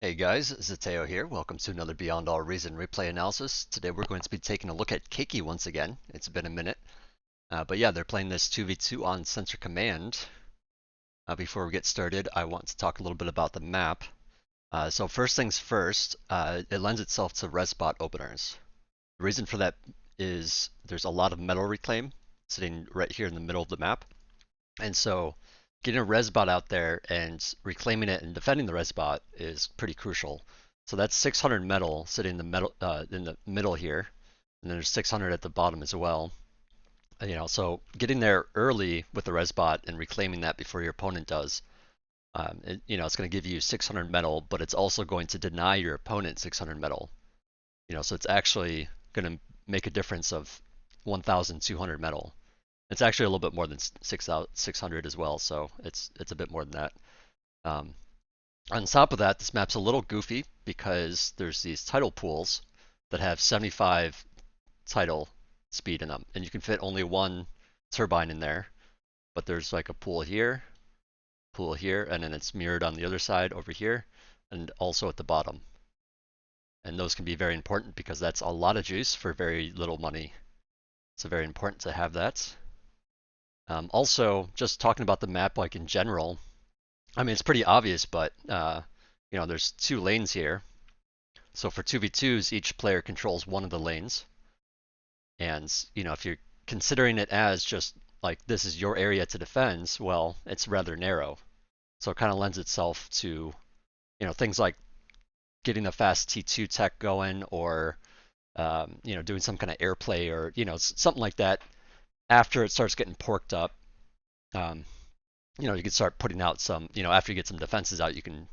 Hey guys, Zeteo here. Welcome to another Beyond All Reason replay analysis. Today we're going to be taking a look at Caki once again. It's been a minute. But yeah, they're playing this 2v2 on Sensor Command. Before we get started, I want to talk a little bit about the map. So first things first, it lends itself to res spot openers. The reason for that is there's a lot of metal reclaim sitting right here in the middle of the map. And so getting a res bot out there and reclaiming it and defending the res bot is pretty crucial. So that's 600 metal sitting in the middle here, and then there's 600 at the bottom as well. So getting there early with the res bot and reclaiming that before your opponent does, it's going to give you 600 metal, but it's also going to deny your opponent 600 metal. So it's actually going to make a difference of 1,200 metal. It's actually a little bit more than 600 as well, so it's a bit more than that. On top of that, this map's a little goofy because there's these tidal pools that have 75 tidal speed in them, and you can fit only one turbine in there. But there's like a pool here, and then it's mirrored on the other side over here, and also at the bottom. And those can be very important because that's a lot of juice for very little money. So very important to have that. Also, just talking about the map like in general, I mean, it's pretty obvious, but there's two lanes here. So for 2v2s, each player controls one of the lanes. And, if you're considering it as just like this is your area to defend, well, it's rather narrow. So it kind of lends itself to, things like getting a fast T2 tech going or, doing some kind of airplay or, something like that after it starts getting porked up. You can start putting out some, after you get some defenses out, you can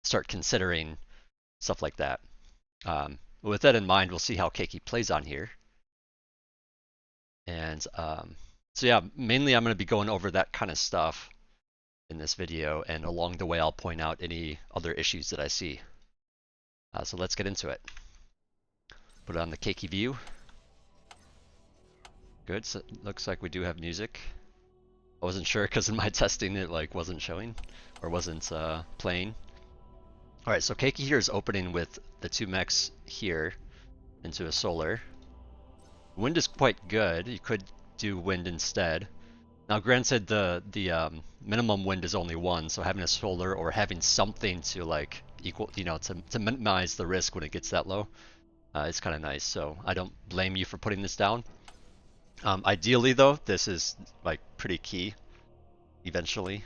start considering stuff like that. With that in mind, we'll see how Caki plays on here. And so yeah, mainly I'm going to be going over that kind of stuff in this video, and along the way I'll point out any other issues that I see. So let's get into it. Put it on the Caki view. Good, so it looks like we do have music. I wasn't sure because in my testing it wasn't showing or wasn't playing. All right, so Caki here is opening with the two mechs here into a solar. Wind is quite good. You could do wind instead. Now, granted, the minimum wind is only one, so having a solar or having something to equal, to minimize the risk when it gets that low, is kind of nice. So I don't blame you for putting this down. Ideally, though, this is pretty key eventually.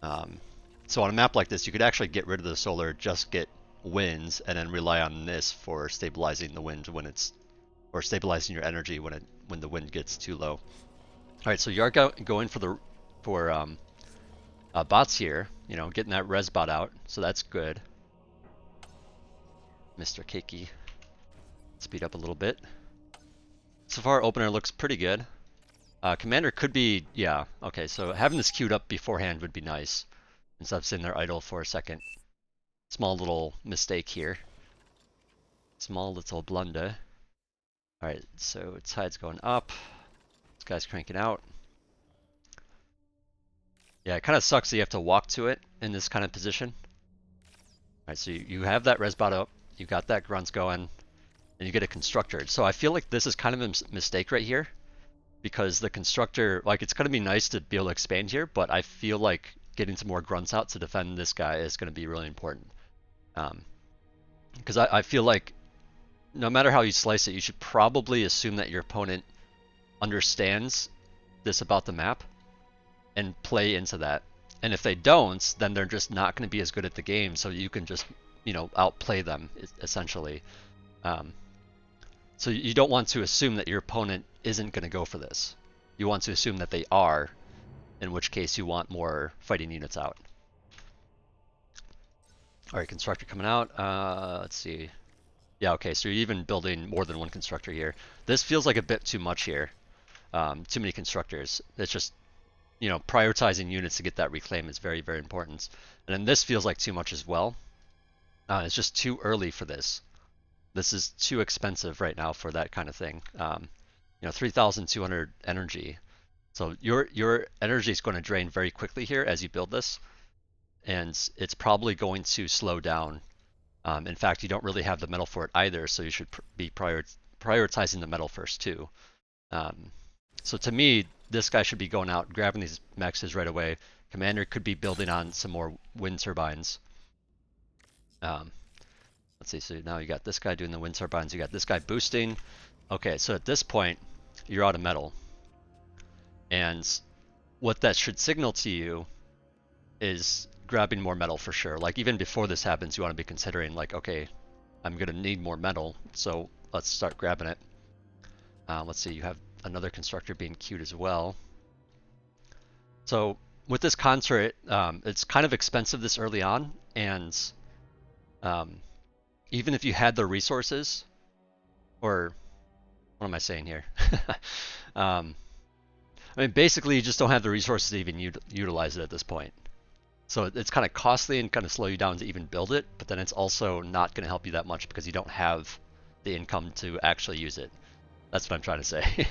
So on a map like this, you could actually get rid of the solar, just get winds, and then rely on this for stabilizing the wind or stabilizing your energy when the wind gets too low. All right, so you are going for bots here, getting that res bot out, so that's good. Mr. Caki, speed up a little bit. So far, opener looks pretty good. Commander could be, yeah, okay, so having this queued up beforehand would be nice, instead of sitting there idle for a second. Small little mistake here. Small little blunder. Alright, so tide's going up. This guy's cranking out. Yeah, it kind of sucks that you have to walk to it in this kind of position. Alright, so you have that res bot up, you got that grunts going, and you get a constructor. So I feel like this is kind of a mistake right here, because the constructor, it's going to be nice to be able to expand here, but I feel like getting some more grunts out to defend this guy is going to be really important. Because I feel like no matter how you slice it, you should probably assume that your opponent understands this about the map and play into that. And if they don't, then they're just not going to be as good at the game, so you can just, outplay them, essentially. So you don't want to assume that your opponent isn't going to go for this. You want to assume that they are, in which case you want more fighting units out. Alright, constructor coming out. Let's see. Yeah, okay, so you're even building more than one constructor here. This feels like a bit too much here. Too many constructors. It's just, prioritizing units to get that reclaim is very, very important. And then this feels like too much as well. It's just too early for this. This is too expensive right now for that kind of thing. 3,200 energy. So your energy is going to drain very quickly here as you build this. and it's probably going to slow down. In fact, you don't really have the metal for it either, so you should be prioritizing the metal first too. So to me, this guy should be going out, grabbing these mexes right away. Commander could be building on some more wind turbines. Let's see, so now you got this guy doing the wind turbines, you got this guy boosting. Okay, so at this point, you're out of metal. And what that should signal to you is grabbing more metal for sure. Like even before this happens, you want to be considering like, okay, I'm gonna need more metal, so let's start grabbing it. Let's see, you have another constructor being queued as well. So with this concert, it's kind of expensive this early on, and even if you had the resources, or what am I saying here? I mean, basically, you just don't have the resources to even utilize it at this point. So it's kind of costly and kind of slow you down to even build it, but then it's also not going to help you that much because you don't have the income to actually use it. That's what I'm trying to say.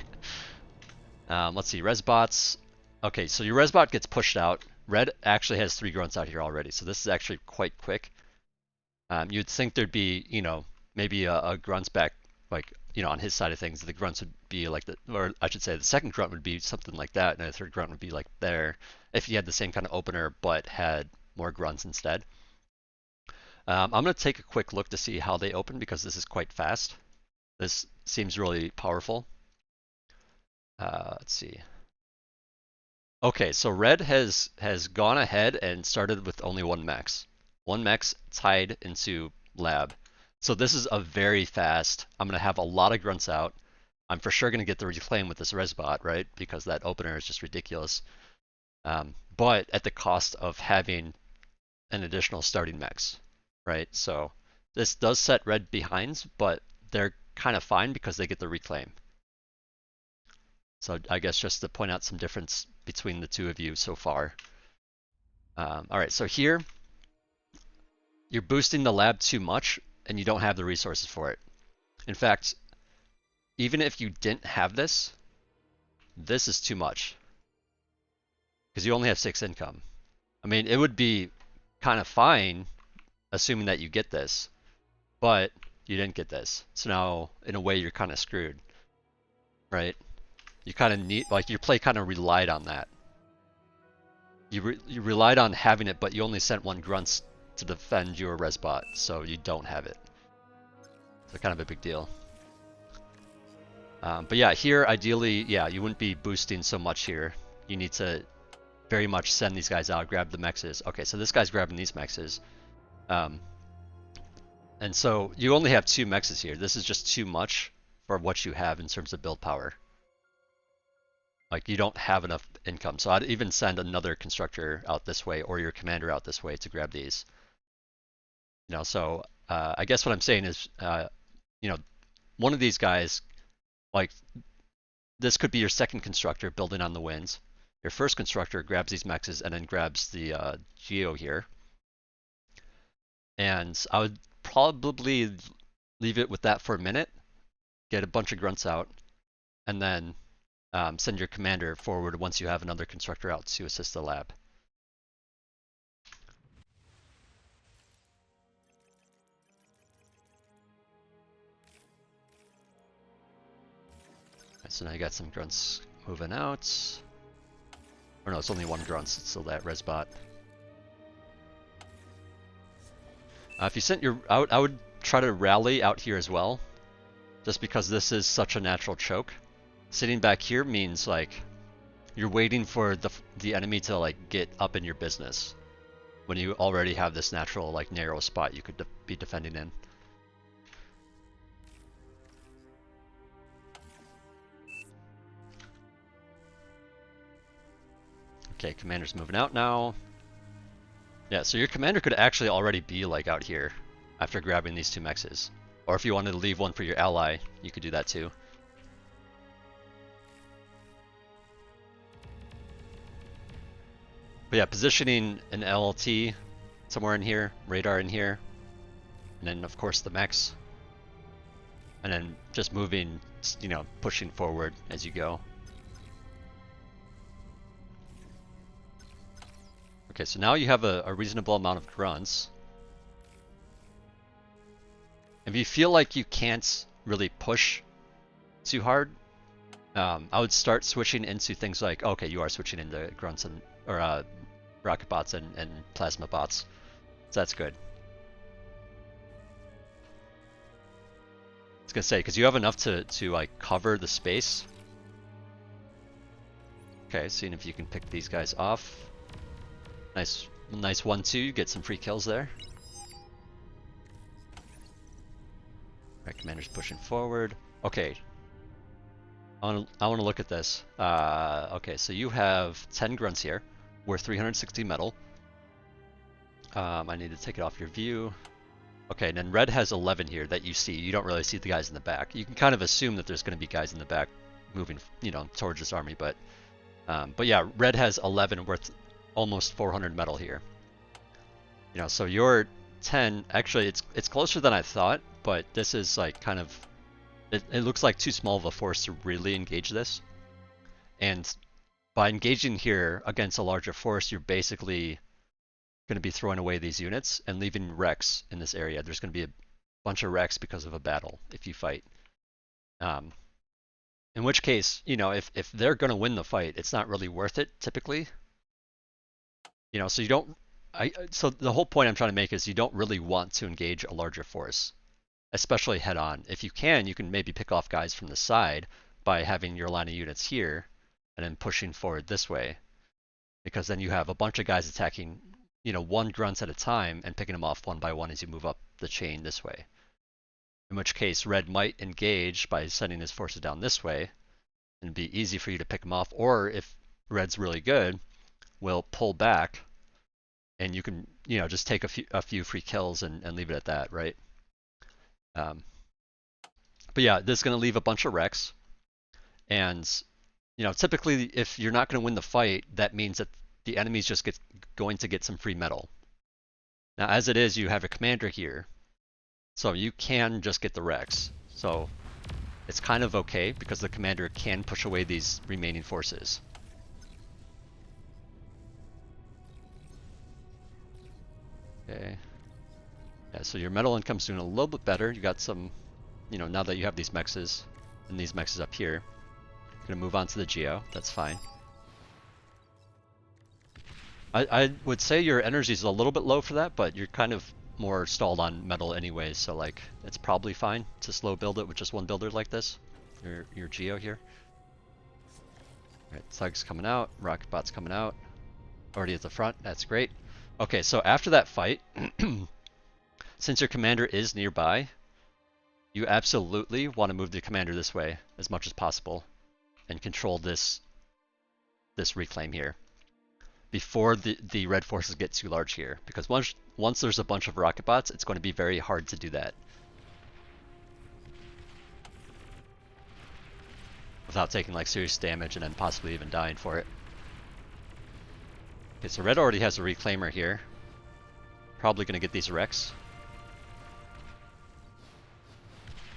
Let's see, Resbots. Okay, so your Resbot gets pushed out. Red actually has 3 grunts out here already, so this is actually quite quick. You'd think there'd be, you know, maybe a grunts back, like, you know, on his side of things. The grunts would be like or I should say the second grunt would be something like that, and the third grunt would be like there, if you had the same kind of opener but had more grunts instead. I'm going to take a quick look to see how they open because this is quite fast. This seems really powerful. Let's see. Okay, so red has gone ahead and started with only 1 max. 1 max tied into lab. So this is a very fast. I'm going to have a lot of grunts out. I'm for sure going to get the reclaim with this Resbot, right? Because that opener is just ridiculous. But at the cost of having an additional starting max, right? So this does set red behinds, but they're kind of fine because they get the reclaim. So I guess just to point out some difference between the two of you so far. All right, so here you're boosting the lab too much and you don't have the resources for it. In fact, even if you didn't have this, this is too much because you only have 6 income. I mean, it would be kind of fine assuming that you get this, but you didn't get this. So now, in a way, you're kind of screwed, right? You kind of need, like, your play kind of relied on that. You relied on having it, but you only sent 1 grunts to defend your Resbot, so you don't have it. So kind of a big deal. But yeah, here, ideally, yeah, you wouldn't be boosting so much here. You need to very much send these guys out, grab the mexes. Okay, so this guy's grabbing these mexes. And so you only have 2 mexes here. This is just too much for what you have in terms of build power. Like, you don't have enough income. So I'd even send another constructor out this way or your commander out this way to grab these. You know, so I guess what I'm saying is, you know, one of these guys, like, this could be your second constructor building on the winds. Your first constructor grabs these mexes and then grabs the Geo here. And I would probably leave it with that for a minute, get a bunch of grunts out, and then send your commander forward once you have another constructor out to assist the lab. Right, so now you got some grunts moving out. Or no, it's only 1 grunts, it's still that Resbot. If you sent your out, I would try to rally out here as well, just because this is such a natural choke. Sitting back here means like you're waiting for the enemy to like get up in your business when you already have this natural like narrow spot you could be defending in. Okay, commander's moving out now. Yeah, so your commander could actually already be like out here after grabbing these 2 mexes. Or if you wanted to leave one for your ally, you could do that too. But yeah, positioning an LLT somewhere in here, radar in here, and then of course the mechs. And then just moving, you know, pushing forward as you go. Okay, so now you have a reasonable amount of grunts. If you feel like you can't really push too hard, I would start switching into things like, okay, you are switching into grunts and or rocket bots and plasma bots. So that's good. I was gonna say, because you have enough to like cover the space. Okay, seeing if you can pick these guys off. Nice 1-2, get some free kills there. Right, commander's pushing forward. Okay. I want to look at this. Okay, so you have 10 grunts here. We're 360 metal. I need to take it off your view. Okay, and then red has 11 here that you see. You don't really see the guys in the back. You can kind of assume that there's going to be guys in the back moving, you know, towards this army, but yeah, red has 11 worth almost 400 metal here. You know, so your 10, actually it's closer than I thought, but this is like kind of, it looks like too small of a force to really engage this. And by engaging here against a larger force, you're basically going to be throwing away these units and leaving wrecks in this area. There's going to be a bunch of wrecks because of a battle if you fight. In which case, you know, if they're going to win the fight, it's not really worth it typically. You know, so you don't. So the whole point I'm trying to make is you don't really want to engage a larger force, especially head on. If you can maybe pick off guys from the side by having your line of units here and then pushing forward this way, because then you have a bunch of guys attacking, you know, one grunts at a time and picking them off one by one as you move up the chain this way. In which case, red might engage by sending his forces down this way, and it'd be easy for you to pick them off. Or if red's really good, will pull back, and you can, you know, just take a few free kills and leave it at that, right? But yeah, this is going to leave a bunch of wrecks, and you know, typically if you're not going to win the fight, that means that the enemy's just going to get some free metal. Now, as it is, you have a commander here, so you can just get the wrecks. So it's kind of okay because the commander can push away these remaining forces. Okay. Yeah, so your metal income's doing a little bit better. You got some, you know, now that you have these mexes and these mexes up here. Gonna move on to the Geo, that's fine. I would say your energy is a little bit low for that, but you're kind of more stalled on metal anyways, so like it's probably fine to slow build it with just one builder like this. Your Geo here. Alright, Thug's coming out, Rocket Bot's coming out. Already at the front, that's great. Okay, so after that fight, since your commander is nearby, you absolutely want to move the commander this way as much as possible and control this reclaim here before the red forces get too large here, because once there's a bunch of rocket bots, it's going to be very hard to do that without taking like serious damage and then possibly even dying for it. Okay, so red already has a reclaimer here. Probably going to get these wrecks.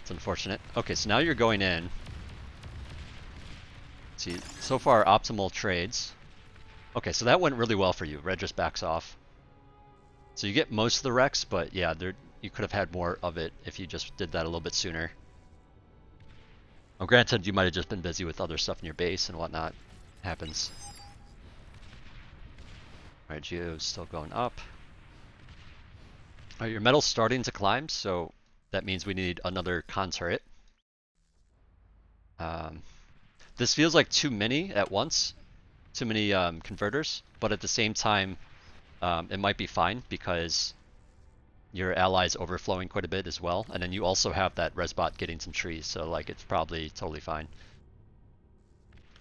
It's unfortunate. Okay, so now you're going in. See, so far optimal trades. Okay, so that went really well for you. Red just backs off. So you get most of the wrecks, but yeah, you could have had more of it if you just did that a little bit sooner. Well, granted, you might have just been busy with other stuff in your base and whatnot. Happens. Alright, Geo's still going up. Alright, your metal's starting to climb, so that means we need another con turret. This feels like too many at once. Too many converters, but at the same time, it might be fine because your ally's overflowing quite a bit as well, and then you also have that resbot getting some trees, so like it's probably totally fine.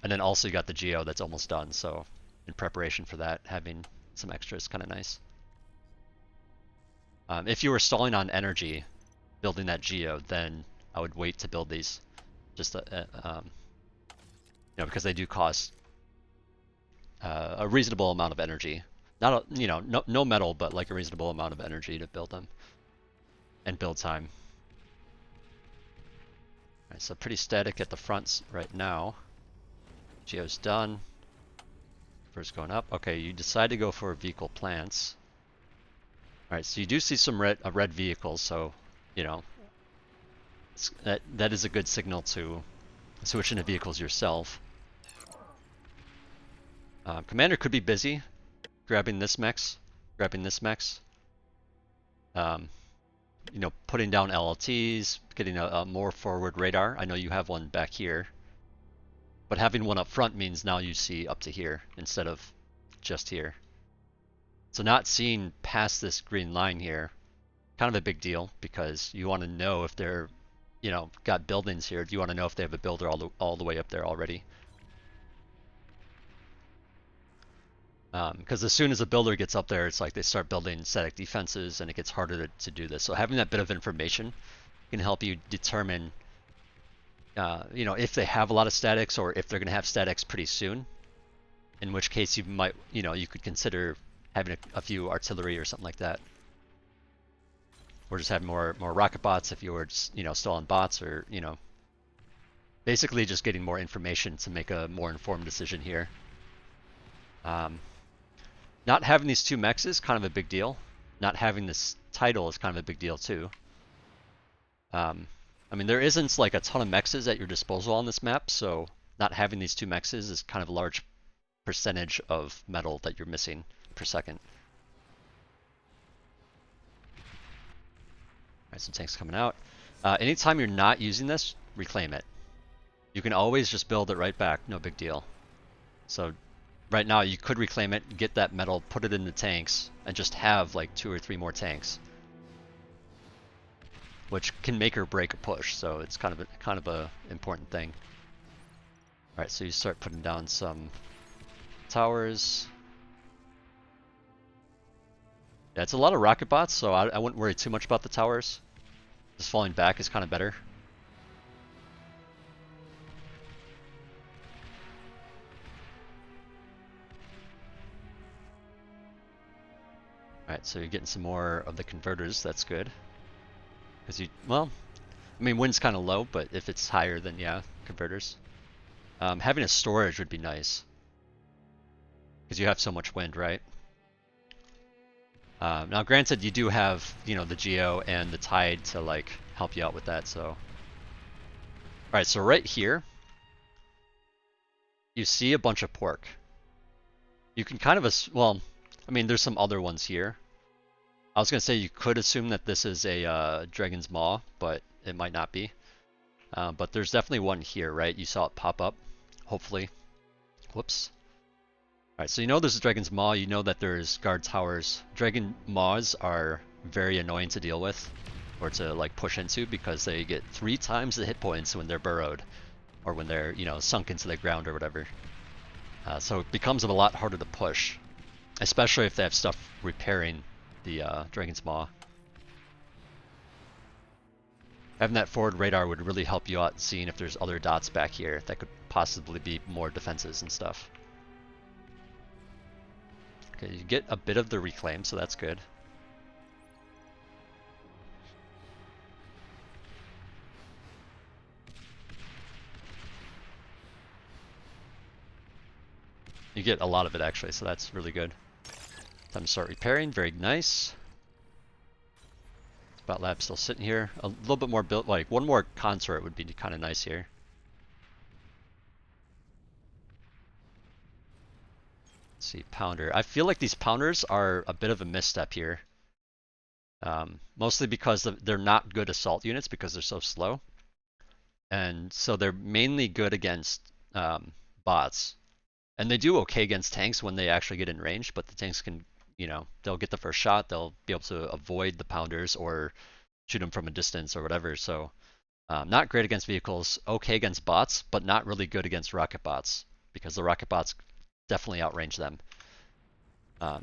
And then also you got the Geo that's almost done, so in preparation for that, having some extra is kind of nice. If you were stalling on energy, building that Geo, then I would wait to build these, just you know, because they do cost a reasonable amount of energy. Not a, you know, no metal, but like a reasonable amount of energy to build them and build time. Alright, so pretty static at the fronts right now. Geo's done. First going up. Okay, you decide to go for vehicle plants. Alright, so you do see some red vehicles, so, you know, that is a good signal to switch into vehicles yourself. Commander could be busy grabbing this mechs, you know, putting down LLTs, getting a more forward radar. I know you have one back here, but having one up front means now you see up to here instead of just here. So not seeing past this green line here, kind of a big deal, because you want to know if they're, you know, got buildings here. Do you want to know if they have a builder all the way up there already? Because as soon as a builder gets up there, it's like they start building static defenses and it gets harder to do this. So having that bit of information can help you determine, you know, if they have a lot of statics or if they're going to have statics pretty soon. In which case you might, you know, you could consider having a few artillery or something like that. Or just have more rocket bots if you were just, you know, still on bots, or, you know, basically just getting more information to make a more informed decision here. Not having these two mechs is kind of a big deal. Not having this title is kind of a big deal too. I mean, there isn't like a ton of mechs at your disposal on this map, so not having these two mechs is kind of a large percentage of metal that you're missing per second. Alright, some tanks coming out. Anytime you're not using this, reclaim it. You can always just build it right back, no big deal. So right now you could reclaim it, get that metal, put it in the tanks, and just have like 2 or 3 more tanks, which can make or break a push. So it's kind of a important thing. All right, so you start putting down some towers. Yeah, it's a lot of rocket bots, so I wouldn't worry too much about the towers. Just falling back is kind of better. Alright, so you're getting some more of the converters, that's good. Because well, I mean, wind's kind of low, but if it's higher, then yeah, converters. Having a storage would be nice. Because you have so much wind, right? Now granted, you do have, you know, the Geo and the Tide to like help you out with that, so. Alright, so right here, you see a bunch of pork. You can kind of, well, I mean, there's some other ones here. I was going to say you could assume that this is a Dragon's Maw, but it might not be. But there's definitely one here, right? You saw it pop up, hopefully. Whoops. Alright, so you know there's a Dragon's Maw, you know that there's guard towers. Dragon Maws are very annoying to deal with, or to like push into, because they get 3 times the hit points when they're burrowed, or when they're, you know, sunk into the ground or whatever. So it becomes a lot harder to push, especially if they have stuff repairing the Dragon's Maw. Having that forward radar would really help you out, seeing if there's other dots back here that could possibly be more defenses and stuff. Okay, you get a bit of the reclaim, so that's good. You get a lot of it actually, so that's really good. Time to start repairing, very nice. Spot lab still sitting here. A little bit more built, like one more consort would be kind of nice here. Let's see, pounder. I feel like these pounders are a bit of a misstep here. Mostly because they're not good assault units because they're so slow. And so they're mainly good against bots. And they do okay against tanks when they actually get in range, but the tanks can, you know, they'll get the first shot, they'll be able to avoid the pounders or shoot them from a distance or whatever. So not great against vehicles, okay against bots, but not really good against rocket bots, because the rocket bots definitely outrange them.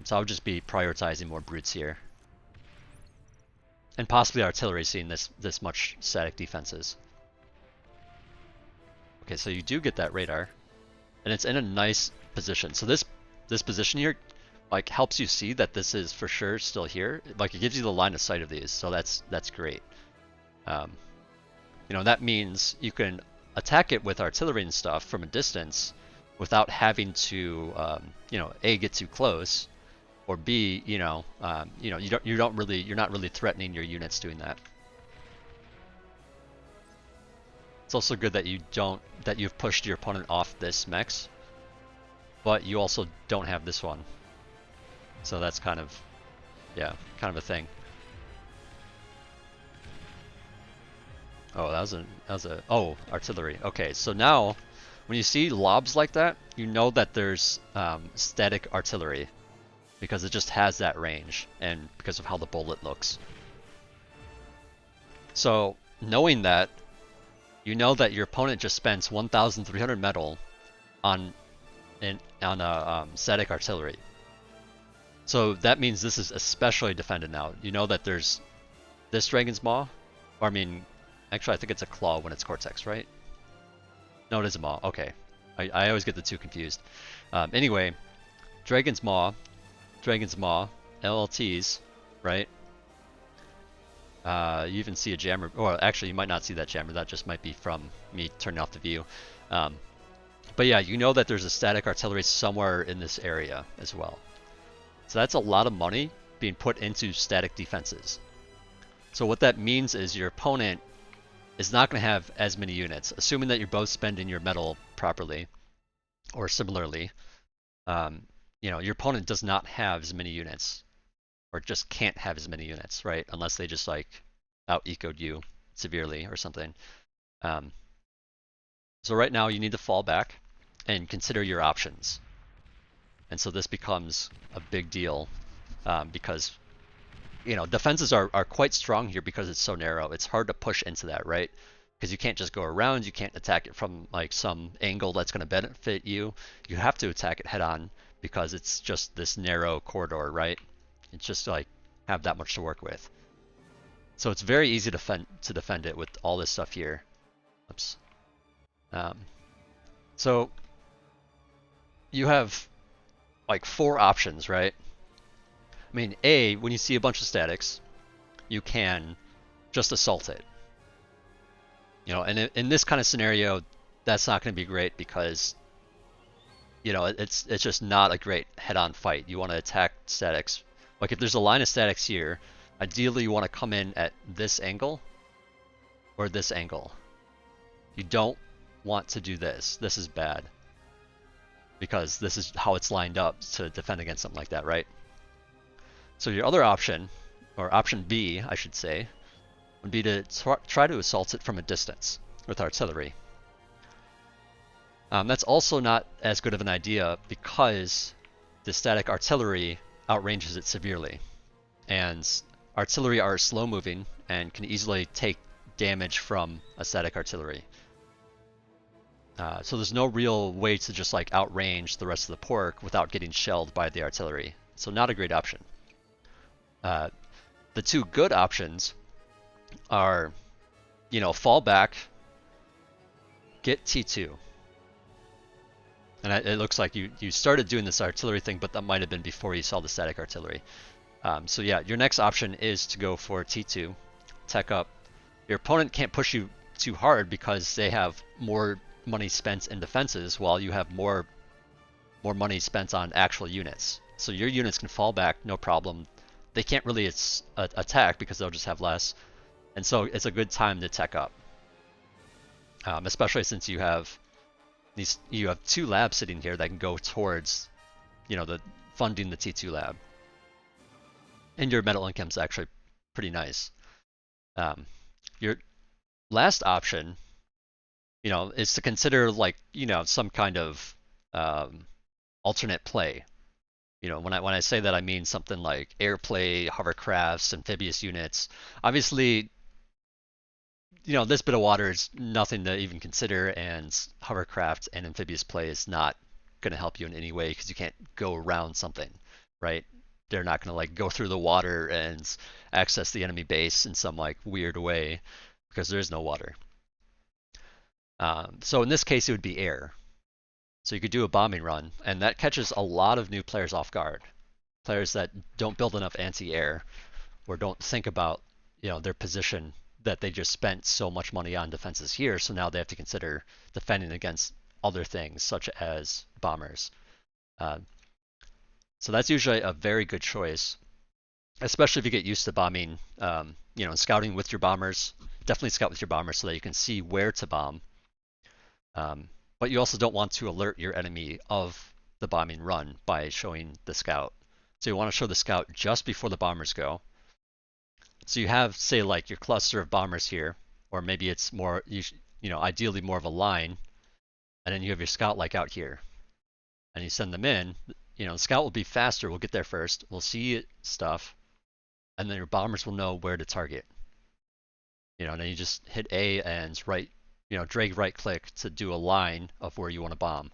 So I would just be prioritizing more brutes here. And possibly artillery, seeing this much static defenses. Okay, so you do get that radar, and it's in a nice position. So this position here, like, helps you see that this is for sure still here. Like, it gives you the line of sight of these, so that's great. You know, that means you can attack it with artillery and stuff from a distance, without having to, A, get too close, or B, you're not really threatening your units doing that. It's also good that you've pushed your opponent off this mechs, but you also don't have this one. So that's kind of a thing. Oh, artillery. Okay, so now when you see lobs like that, you know that there's static artillery because it just has that range and because of how the bullet looks. So knowing that, you know that your opponent just spends 1,300 metal on static artillery. So that means this is especially defended now. You know that there's this Dragon's Maw, or I mean, actually I think it's a claw when it's Cortex, right? No, it is a Maw. Okay, I always get the two confused. Anyway, Dragon's Maw, LLTs, right? You even see a jammer, or actually you might not see that jammer, that just might be from me turning off the view. But yeah, you know that there's a static artillery somewhere in this area as well. So that's a lot of money being put into static defenses. So what that means is your opponent is not going to have as many units, assuming that you're both spending your metal properly or similarly. Your opponent does not have as many units, or just can't have as many units, right? Unless they just like out-ecoed you severely or something. So right now you need to fall back and consider your options. And so this becomes a big deal because defenses are quite strong here because it's so narrow. It's hard to push into that, right? Because you can't just go around, you can't attack it from like some angle that's going to benefit you. You have to attack it head on because it's just this narrow corridor, right? It's just like have that much to work with. So it's very easy to defend it with all this stuff here. Oops. So you have like 4 options, right? I mean, A, when you see a bunch of statics, you can just assault it. And in this kind of scenario, that's not going to be great because, it's just not a great head-on fight. You want to attack statics. Like if there's a line of statics here, ideally you want to come in at this angle or this angle. You don't want to do this. This is bad because this is how it's lined up to defend against something like that, right? So your other option, or option B, I should say, would be to try to assault it from a distance with artillery. That's also not as good of an idea because the static artillery outranges it severely. And artillery are slow moving and can easily take damage from a static artillery. So there's no real way to just like outrange the rest of the pork without getting shelled by the artillery. So not a great option. The 2 good options are, fall back, get T2. And it looks like you started doing this artillery thing, but that might have been before you saw the static artillery. So yeah, your next option is to go for T2, tech up. Your opponent can't push you too hard because they have more money spent in defenses while you have more money spent on actual units. So your units can fall back, no problem. They can't really attack because they'll just have less. And so it's a good time to tech up. Especially since you have 2 labs sitting here that can go towards, the funding the T2 lab. And your metal income is actually pretty nice. Your last option, is to consider like, some kind of alternate play. When I say that, I mean something like airplay, hovercrafts, amphibious units. Obviously, this bit of water is nothing to even consider, and hovercraft and amphibious play is not going to help you in any way because you can't go around something, right? They're not going to like go through the water and access the enemy base in some like weird way because there is no water. So in this case, it would be air. So you could do a bombing run, and that catches a lot of new players off guard. Players that don't build enough anti-air or don't think about their position, that they just spent so much money on defenses here, so now they have to consider defending against other things, such as bombers. Uh, so that's usually a very good choice, especially if you get used to bombing, and scouting with your bombers. Definitely scout with your bombers so that you can see where to bomb. But you also don't want to alert your enemy of the bombing run by showing the scout. So you want to show the scout just before the bombers go. So you have, say, like your cluster of bombers here, or maybe it's more, ideally more of a line, and then you have your scout like out here, and you send them in. The scout will be faster. We'll get there first. We'll see stuff, and then your bombers will know where to target. And then you just hit A and drag right click to do a line of where you want to bomb.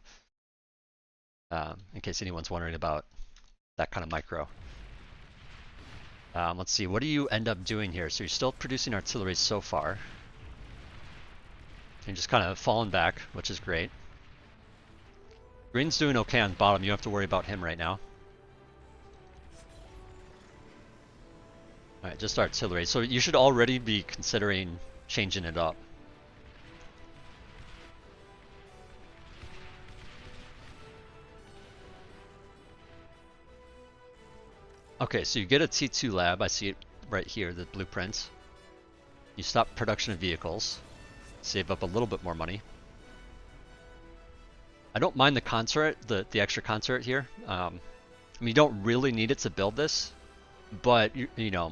In case anyone's wondering about that kind of micro. Let's see, what do you end up doing here? So you're still producing artillery so far. You're just kind of falling back, which is great. Green's doing okay on bottom. You don't have to worry about him right now. Alright, just artillery. So you should already be considering changing it up. Okay, so you get a T2 lab. I see it right here, the blueprint. You stop production of vehicles. Save up a little bit more money. I don't mind the concert, the extra concert here. I mean, you don't really need it to build this, but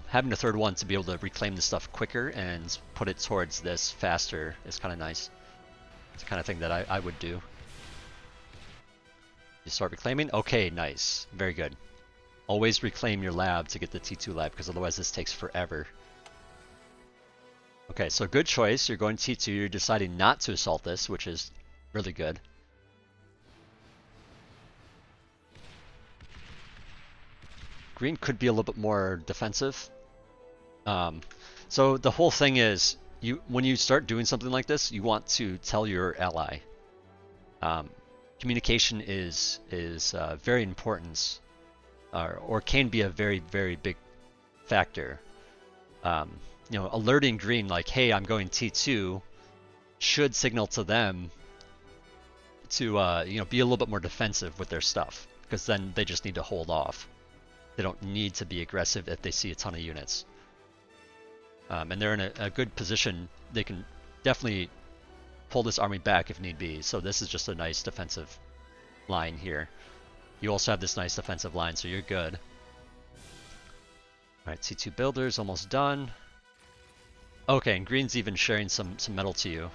having a third one to be able to reclaim the stuff quicker and put it towards this faster is kind of nice. It's the kind of thing that I would do. You start reclaiming? Okay, nice. Very good. Always reclaim your lab to get the T2 lab, because otherwise this takes forever. Okay, so good choice. You're going T2. You're deciding not to assault this, which is really good. Green could be a little bit more defensive. So the whole thing is, when you start doing something like this, you want to tell your ally. Communication is very important. Or can be a very, very big factor. Alerting Green like, hey, I'm going T2 should signal to them to be a little bit more defensive with their stuff, because then they just need to hold off. They don't need to be aggressive if they see a ton of units. And they're in a good position. They can definitely pull this army back if need be. So this is just a nice defensive line here. You also have this nice defensive line, so you're good. Alright, T2 builders almost done. Okay, and Green's even sharing some metal to you.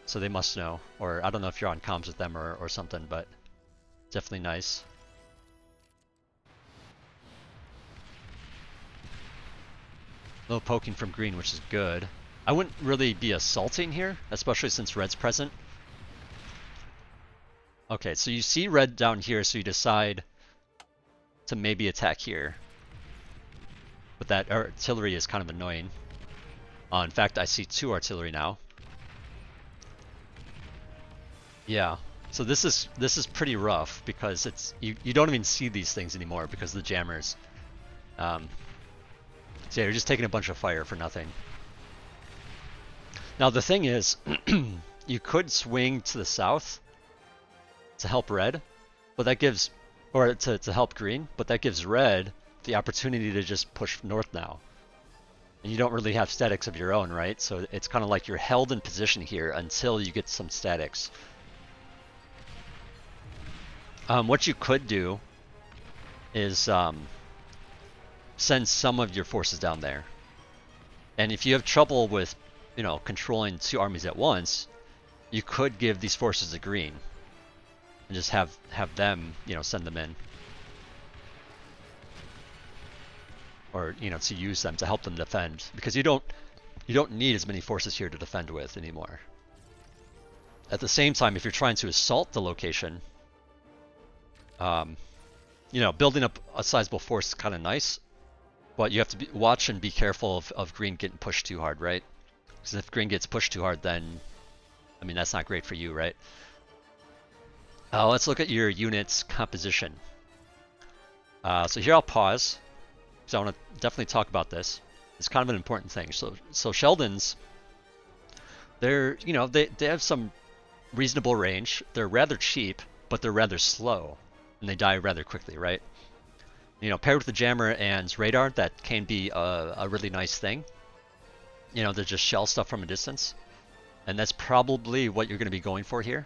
So they must know. Or I don't know if you're on comms with them or something, but definitely nice. A little poking from Green, which is good. I wouldn't really be assaulting here, especially since Red's present. Okay, so you see Red down here, so you decide to maybe attack here. But that artillery is kind of annoying. In fact, I see 2 artillery now. Yeah, so this is pretty rough, because it's you don't even see these things anymore because of the jammers. So yeah, you're just taking a bunch of fire for nothing. Now the thing is, you could swing to the south to help Red, but that gives, or to help Green, but that gives Red the opportunity to just push north now. And you don't really have statics of your own, right? So it's kind of like you're held in position here until you get some statics. What you could do is send some of your forces down there. And if you have trouble with, controlling 2 armies at once, you could give these forces to Green and just have them, send them in. Or, to use them to help them defend, because you don't need as many forces here to defend with anymore. At the same time, if you're trying to assault the location, building up a sizable force is kind of nice, but you have to watch and be careful of Green getting pushed too hard, right? Because if Green gets pushed too hard, then, I mean, that's not great for you, right? Let's look at your unit's composition. So here I'll pause, because I want to definitely talk about this. It's kind of an important thing. So Sheldon's, they're, they have some reasonable range. They're rather cheap, but they're rather slow, and they die rather quickly, right? You know, paired with the jammer and radar, that can be a really nice thing. You know, to just shell stuff from a distance, and that's probably what you're going to be going for here.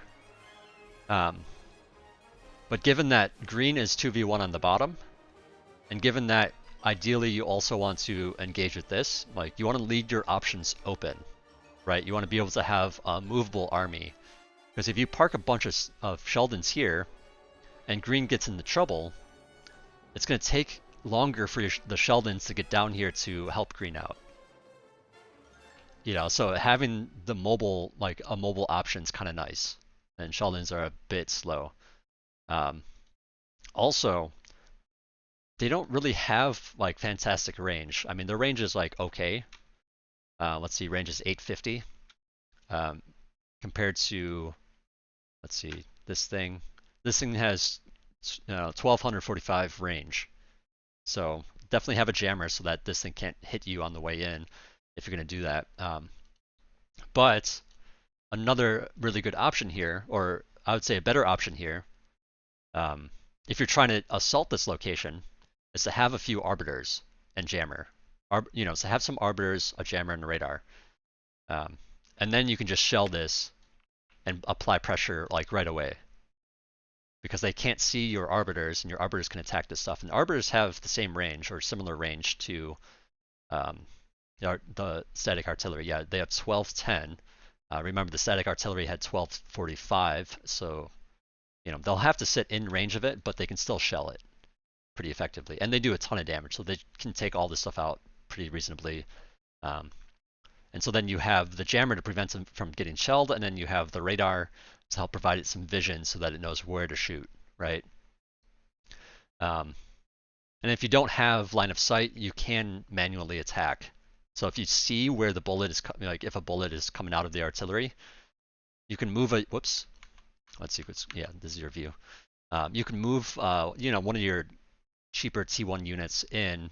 But given that green is 2v1 on the bottom, and given that ideally you also want to engage with this, like you want to leave your options open, right? You want to be able to have a movable army. Because if you park a bunch of Sheldons here, and green gets into trouble, it's going to take longer for the Sheldons to get down here to help green out. You know, so having the mobile, like a mobile option is kind of nice. And Sheldons are a bit slow. Also, they don't really have like fantastic range. I mean, their range is like okay. Let's see, range is 850 compared to, let's see, this thing. This thing has 1245 range. So definitely have a jammer so that this thing can't hit you on the way in if you're going to do that. But another really good option here, or I would say a better option here, if you're trying to assault this location, is to have a few arbiters and jammer. You know, so have some arbiters, a jammer, and a radar. And then you can just shell this and apply pressure like right away. Because they can't see your arbiters, and your arbiters can attack this stuff. And arbiters have the same range or similar range to the static artillery. Yeah, they have 1210. Remember, the static artillery had 1245, so you know they'll have to sit in range of it, but they can still shell it pretty effectively, and they do a ton of damage, so they can take all this stuff out pretty reasonably. And so then you have the jammer to prevent them from getting shelled, and then you have the radar to help provide it some vision so that it knows where to shoot, right? And if you don't have line of sight, you can manually attack. So if you see where the bullet is, like if a bullet is coming out of the artillery, you can move a, whoops, let's see what's, yeah, this is your view. You can move, you know, one of your cheaper T1 units in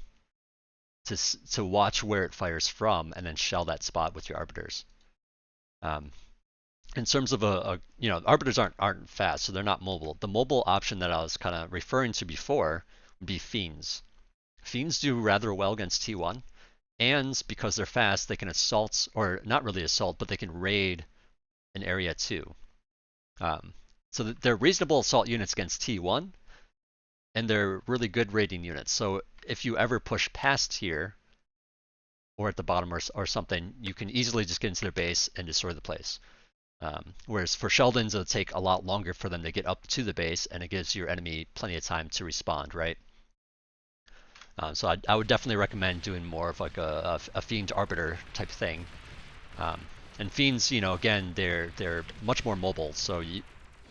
to watch where it fires from, and then shell that spot with your arbiters. In terms of you know, arbiters aren't fast, so they're not mobile. The mobile option that I was kind of referring to before would be fiends. Fiends do rather well against T1, and because they're fast, they can assault, or not really assault, but they can raid an area too. So they're reasonable assault units against T1, and they're really good raiding units. So if you ever push past here, or at the bottom or something, you can easily just get into their base and destroy the place. Whereas for Sheldons, it'll take a lot longer for them to get up to the base, and it gives your enemy plenty of time to respond, right? So I would definitely recommend doing more of like a Fiend Arbiter type thing. And Fiends, you know, again, they're much more mobile, so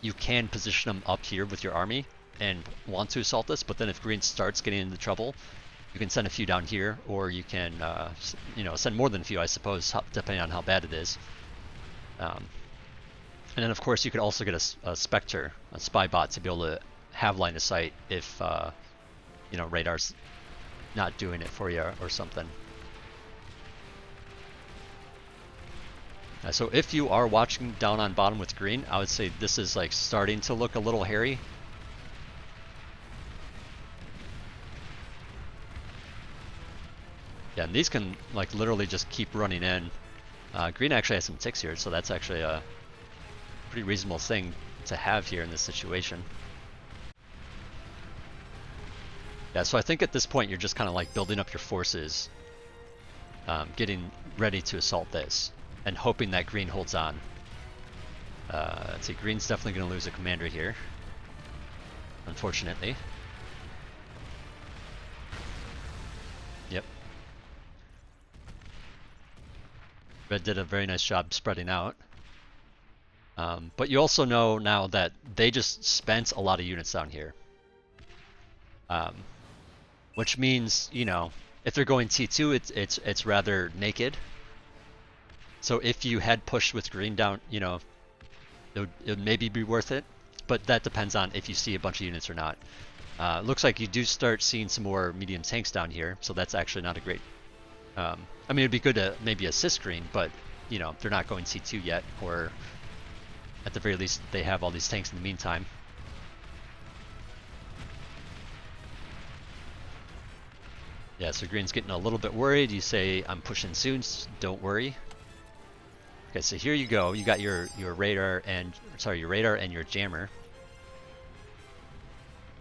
you can position them up here with your army and want to assault this, but then if green starts getting into trouble, you can send a few down here, or you can, you know, send more than a few, I suppose, depending on how bad it is. And then, of course, you could also get a Spectre, a spy bot, to be able to have line of sight if, you know, radar's not doing it for you or something. So if you are watching down on bottom with green, I would say this is like starting to look a little hairy. Yeah, and these can like literally just keep running in. Green actually has some ticks here, so that's actually a pretty reasonable thing to have here in this situation. Yeah, so I think at this point you're just kind of like building up your forces, getting ready to assault this, and hoping that green holds on. Let's see, green's definitely going to lose a commander here, unfortunately. Yep. Red did a very nice job spreading out. But you also know now that they just spent a lot of units down here. Which means, you know, if they're going T2, it's rather naked. So if you had pushed with green down, you know, it would maybe be worth it. But that depends on if you see a bunch of units or not. Looks like you do start seeing some more medium tanks down here, so that's actually not a great... I mean, it'd be good to maybe assist green, but, you know, they're not going T2 yet, or at the very least, they have all these tanks in the meantime. Yeah, so green's getting a little bit worried. You say, I'm pushing soon, don't worry. Okay, so here you go. You got your radar and, sorry, your radar and your jammer.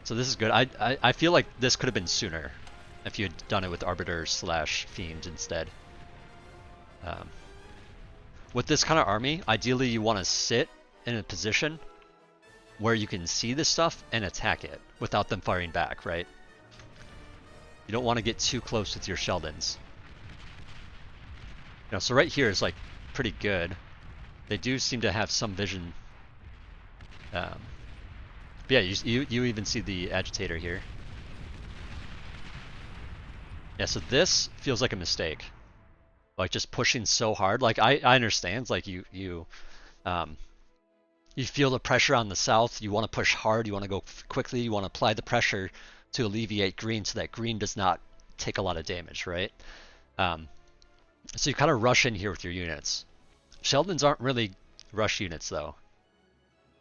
So this is good. I feel like this could have been sooner if you had done it with Arbiter / Fiend instead. With this kind of army, ideally you want to sit in a position where you can see this stuff and attack it without them firing back, right? You don't want to get too close with your Sheldons. You know, so right here is like pretty good. They do seem to have some vision. But yeah, you even see the agitator here. Yeah, so this feels like a mistake. Like just pushing so hard. Like I understand. Like you feel the pressure on the south. You want to push hard. You want to go quickly. You want to apply the pressure to alleviate green so that green does not take a lot of damage, right? So you kind of rush in here with your units. Sheldons aren't really rush units though.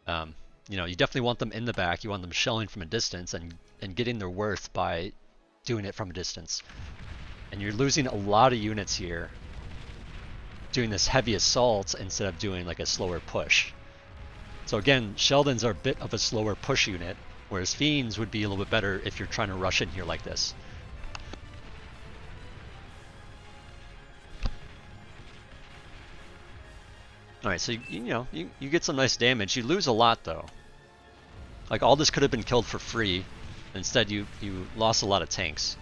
You know, you definitely want them in the back. You want them shelling from a distance and getting their worth by doing it from a distance. And you're losing a lot of units here doing this heavy assault instead of doing like a slower push. So again, Sheldons are a bit of a slower push unit, whereas Fiends would be a little bit better if you're trying to rush in here like this. Alright, so you know, you get some nice damage. You lose a lot though. Like all this could have been killed for free. Instead you lost a lot of tanks.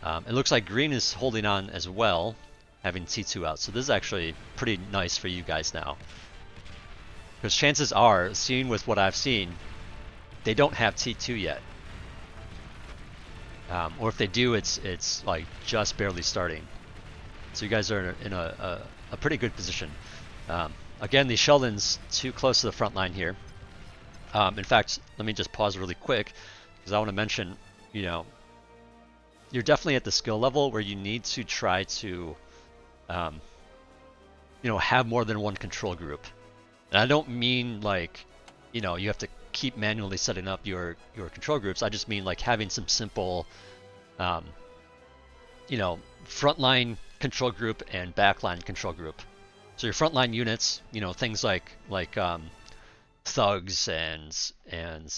It looks like green is holding on as well, having T2 out. So this is actually pretty nice for you guys now. Because chances are, seeing with what I've seen, they don't have T2 yet. Or if they do, it's like just barely starting. So you guys are in a pretty good position. Again, these Sheldons too close to the front line here. In fact, let me just pause really quick because I want to mention, you know, you're definitely at the skill level where you need to try to, you know, have more than one control group. And I don't mean like, you know, you have to keep manually setting up your control groups. I just mean like having some simple, you know, frontline control group and backline control group. So your frontline units, you know, things like thugs and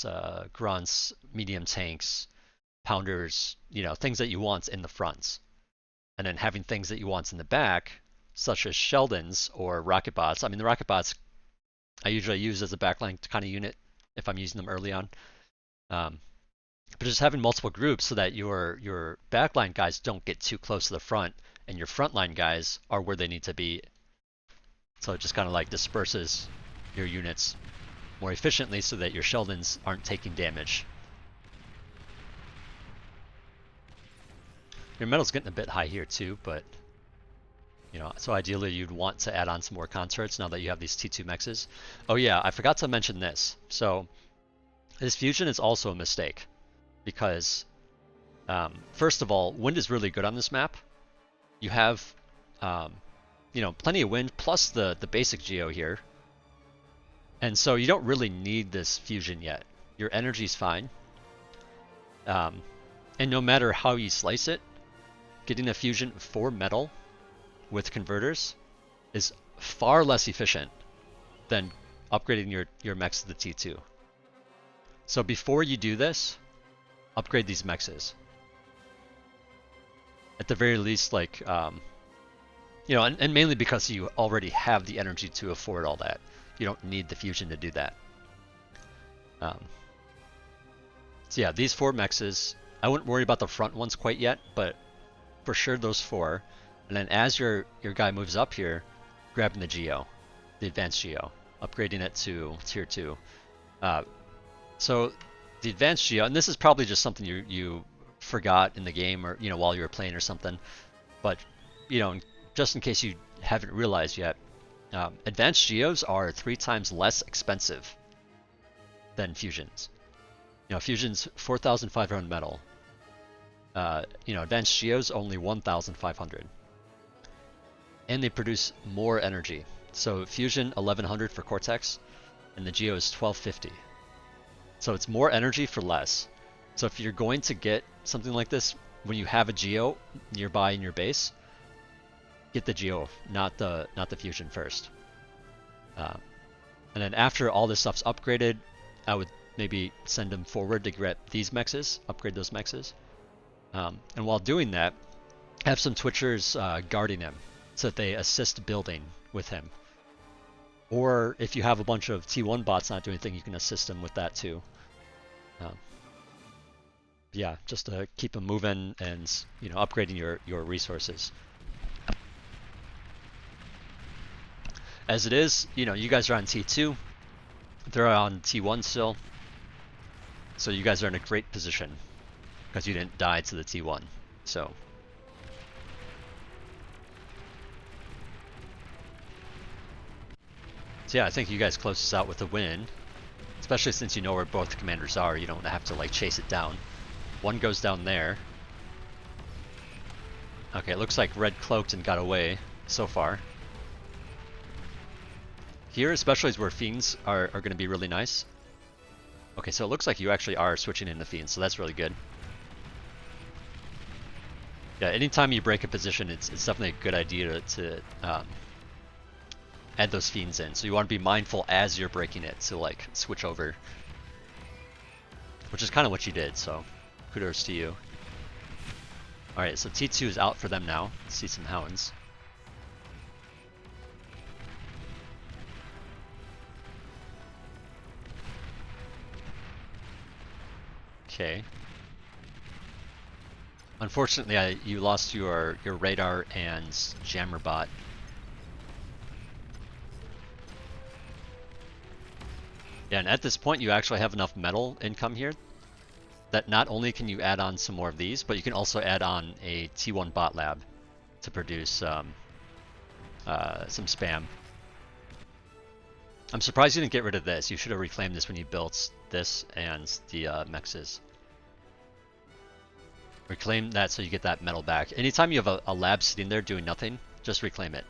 grunts, medium tanks, pounders, you know, things that you want in the fronts. And then having things that you want in the back, such as Sheldons or rocket bots. I mean, the rocket bots I usually use as a backline kind of unit if I'm using them early on. But just having multiple groups so that your backline guys don't get too close to the front and your frontline guys are where they need to be. So it just kind of like disperses your units more efficiently so that your Sheldons aren't taking damage. Your metal's getting a bit high here too, but you know, so ideally you'd want to add on some more consorts now that you have these T2 mexes. Oh yeah, I forgot to mention this. So this fusion is also a mistake because first of all, wind is really good on this map. You have you know, plenty of wind plus the basic geo here. And so you don't really need this fusion yet. Your energy's fine. And no matter how you slice it, getting a fusion for metal with converters is far less efficient than upgrading your mechs to the T2. So before you do this, upgrade these mexes. At the very least, like, you know, and mainly because you already have the energy to afford all that. You don't need the fusion to do that. So yeah, these 4 mexes, I wouldn't worry about the front ones quite yet, but for sure those 4. And then as your guy moves up here, grabbing the Geo, the advanced Geo, upgrading it to tier 2. So the advanced Geo, and this is probably just something you forgot in the game or, you know, while you were playing or something, but, you know, just in case you haven't realized yet, advanced Geos are 3 times less expensive than fusions. You know, fusions 4,500 metal. You know, advanced Geos only 1,500. And they produce more energy. So fusion 1,100 for Cortex, and the geo is 1250. So it's more energy for less. So if you're going to get something like this, when you have a geo nearby in your base, get the geo, not the fusion first. And then after all this stuff's upgraded, I would maybe send them forward to get these mexes, upgrade those mexes. And while doing that, have some Twitchers guarding him so that they assist building with him. Or if you have a bunch of T1 bots not doing anything, you can assist them with that too. Yeah, just to keep them moving and, you know, upgrading your resources. As it is, you know, you guys are on T2. They're on T1 still. So you guys are in a great position because you didn't die to the T1. So yeah, I think you guys close this out with a win. Especially since you know where both commanders are, you don't have to like chase it down. One goes down there. Okay, it looks like red cloaked and got away so far. Here, especially is where fiends are going to be really nice. Okay, so it looks like you actually are switching in the fiends, so that's really good. Yeah, anytime you break a position, it's definitely a good idea to add those fiends in. So you want to be mindful as you're breaking it to like switch over, which is kind of what you did. So kudos to you. All right, so T2 is out for them now. Let's see some hounds. Okay. Unfortunately, you lost your radar and jammer bot. Yeah, and at this point you actually have enough metal income here that not only can you add on some more of these, but you can also add on a T1 bot lab to produce some spam. I'm surprised you didn't get rid of this. You should have reclaimed this when you built this and the mexes. Reclaim that so you get that metal back. Anytime you have a lab sitting there doing nothing, just reclaim it.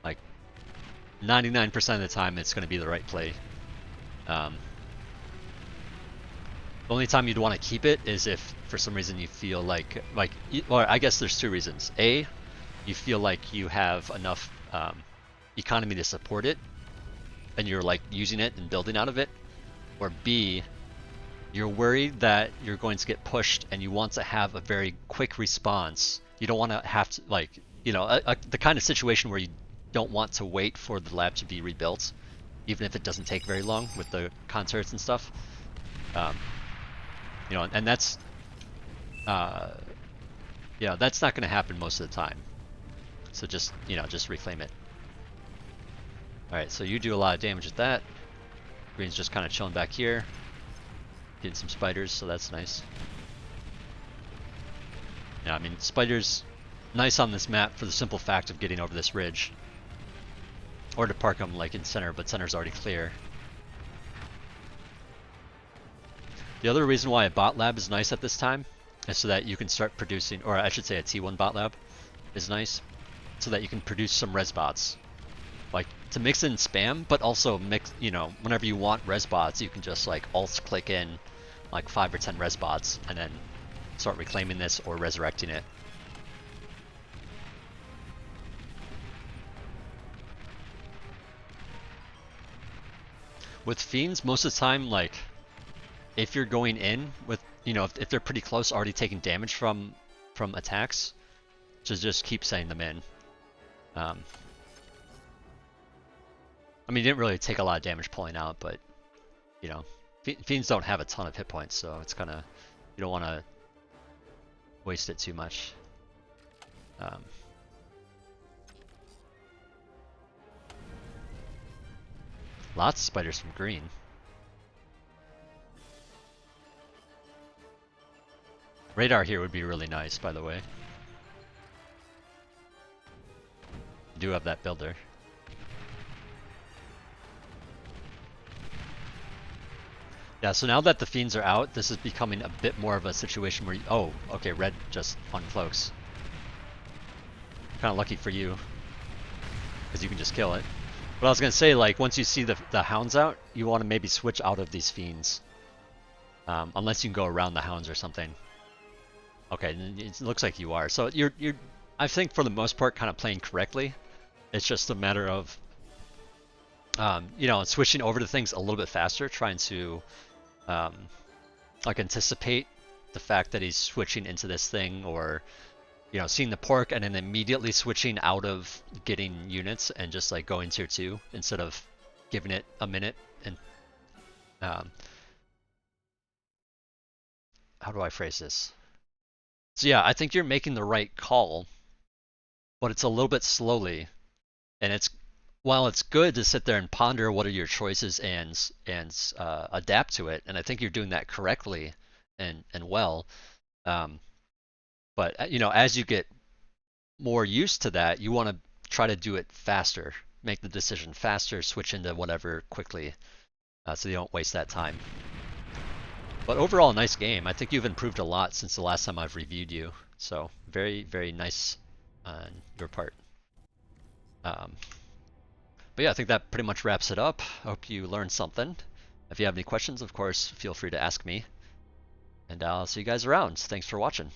Like 99% of the time it's going to be the right play. The only time you'd want to keep it is if for some reason you feel like well, I guess there's two reasons. A, you feel like you have enough economy to support it and you're like using it and building out of it. Or B, you're worried that you're going to get pushed and you want to have a very quick response. You don't want to have to, like, you know, the kind of situation where you don't want to wait for the lab to be rebuilt, even if it doesn't take very long with the concerts and stuff. You know, and that's, yeah, that's not going to happen most of the time. So just, you know, just reclaim it. Alright, so you do a lot of damage with that. Green's just kind of chilling back here. Getting some spiders, so that's nice. Yeah, I mean, spiders, nice on this map for the simple fact of getting over this ridge. Or to park them like in center, but center's already clear. The other reason why a bot lab is nice at this time is so that you can start producing, or I should say a T1 bot lab is nice, so that you can produce some res bots. Like, to mix in spam, but also mix, you know, whenever you want res bots, you can just like alt click in like 5 or 10 res bots and then start reclaiming this or resurrecting it. With fiends, most of the time, like, if you're going in with, you know, if they're pretty close, already taking damage from attacks, just keep sending them in. I mean, you didn't really take a lot of damage pulling out, but, you know, fiends don't have a ton of hit points, so it's kind of, you don't want to waste it too much. Lots of spiders from green. Radar here would be really nice, by the way. You do have that builder. Yeah, so now that the fiends are out, this is becoming a bit more of a situation where you, oh, okay, red just uncloaks. Kind of lucky for you, because you can just kill it. But I was gonna say, like, once you see the hounds out, you want to maybe switch out of these fiends. Unless you can go around the hounds or something. Okay, it looks like you are. So you're I think for the most part kind of playing correctly. It's just a matter of you know, switching over to things a little bit faster, trying to um, like anticipate the fact that he's switching into this thing, or you know, seeing the pork and then immediately switching out of getting units and just like going tier 2 instead of giving it a minute. And um, how do I phrase this? So yeah, I think you're making the right call, but it's a little bit slowly, and it's while it's good to sit there and ponder what are your choices and adapt to it, and I think you're doing that correctly and well. Um, but you know, as you get more used to that, you want to try to do it faster, make the decision faster, switch into whatever quickly, so you don't waste that time. But overall, nice game. I think you've improved a lot since the last time I've reviewed you. So very, very nice on your part. Um, but yeah, I think that pretty much wraps it up. I hope you learned something. If you have any questions, of course, feel free to ask me. And I'll see you guys around. Thanks for watching.